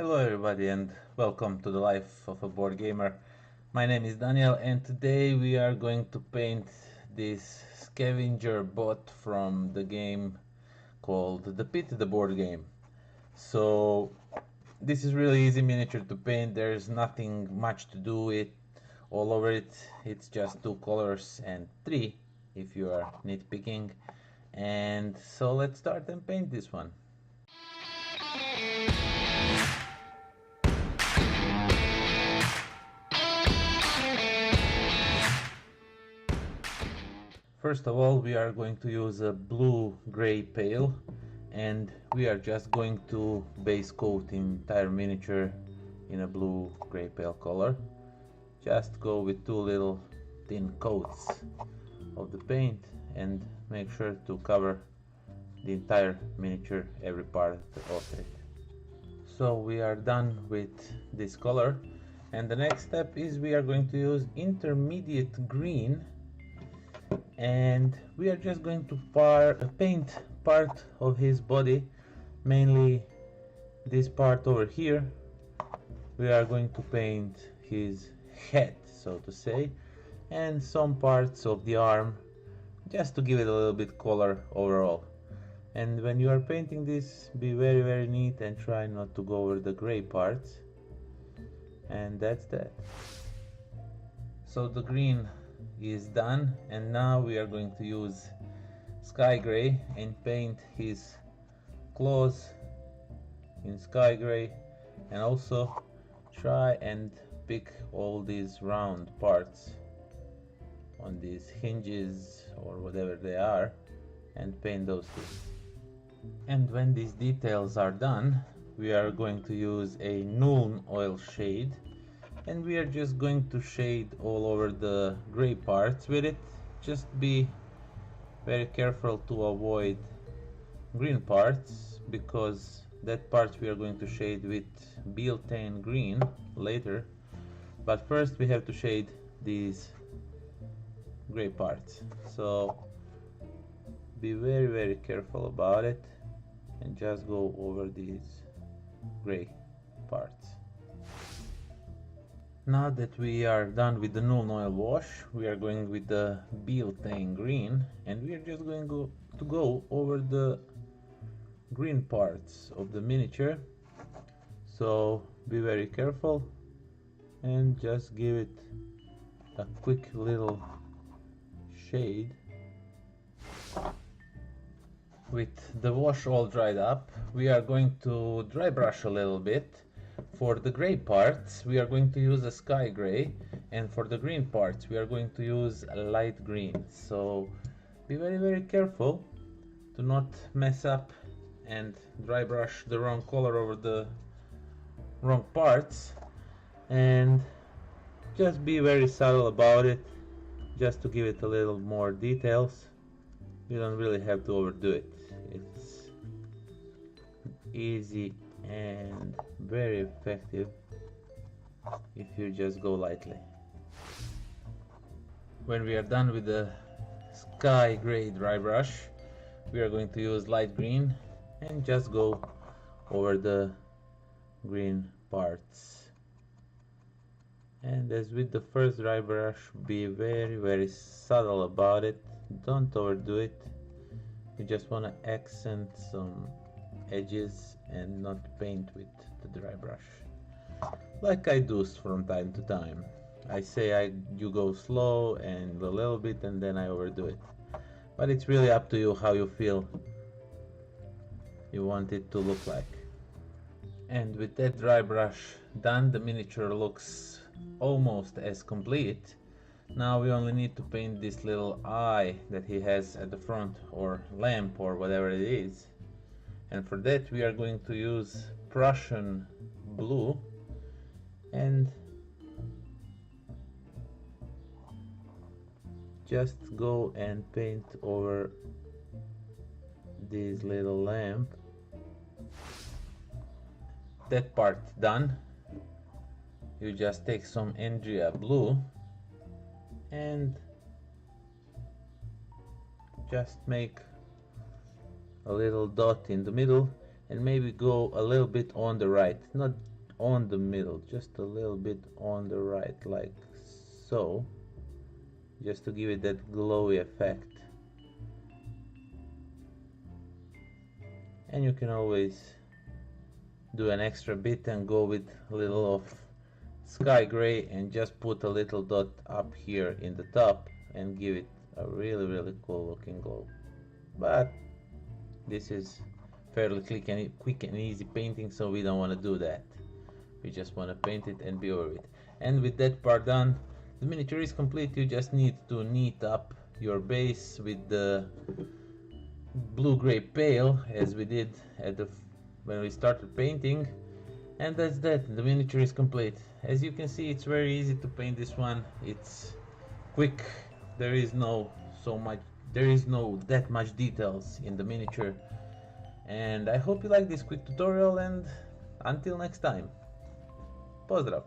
Hello everybody and welcome to the life of a board gamer. My name is Daniel and today we are going to paint this scavenger bot from the game called The Pit, the board game. So this is really easy miniature to paint. There's nothing much to do it all over it. It's just 2 colors and 3 if you are nitpicking. And so let's start and paint this one. First of all, we are going to use a blue-gray pale, and we are just going to base coat the entire miniature in a blue-gray pale color. Just go with 2 little thin coats of the paint and make sure to cover the entire miniature, every part of it. So we are done with this color, and the next step is we are going to use intermediate green, and we are just going to paint part of his body, mainly this part over here. We are going to paint his head, so to say, and some parts of the arm, just to give it a little bit color overall. And when you are painting this, be very neat and try not to go over the gray parts. And that's that. So the green is done, and now we are going to use sky gray and paint his claws in sky gray, and also try and pick all these round parts on these hinges or whatever they are and paint those too. And when these details are done, we are going to use a null oil shade, and we are just going to shade all over the gray parts with it. Just be very careful to avoid green parts, because that part we are going to shade with Biltane green later, but first we have to shade these gray parts. So be very careful about it and just go over these gray parts. Now that we are done with the null oil wash, we are going with the Biltane green, and we are just going to go over the green parts of the miniature. So be very careful and just give it a quick little shade. With the wash all dried up, we are going to dry brush a little bit. For the gray parts we are going to use a sky gray, and for the green parts we are going to use a light green. So be very careful to not mess up and dry brush the wrong color over the wrong parts, and just be very subtle about it, just to give it a little more details. You don't really have to overdo it. It's easy and very effective if you just go lightly. When we are done with the sky gray dry brush, we are going to use light green and just go over the green parts. And as with the first dry brush, be very subtle about it. Don't overdo it. You just want to accent some edges and not paint with the dry brush, like I do from time to time. I say you go slow and a little bit, and then I overdo it, but it's really up to you how you feel you want it to look like. And with that dry brush done, the miniature looks almost as complete. Now we only need to paint this little eye that he has at the front, or lamp, or whatever it is. And for that we are going to use Prussian blue, and just go and paint over this little lamp. That part done, you just take some Andrea blue and just make a little dot in the middle, and maybe go a little bit on the right, not on the middle, just a little bit on the right, like so, just to give it that glowy effect. And you can always do an extra bit and go with a little of sky gray and just put a little dot up here in the top and give it a really cool looking glow. But this is fairly quick and easy painting, so we don't want to do that. We just want to paint it and be over it. And with that part done, the miniature is complete. You just need to neat up your base with the blue-gray pale, as we did at when we started painting. And that's that. The miniature is complete. As you can see, it's very easy to paint this one. It's quick. There is no that much details in the miniature. And I hope you like this quick tutorial, and until next time. Pozdrav!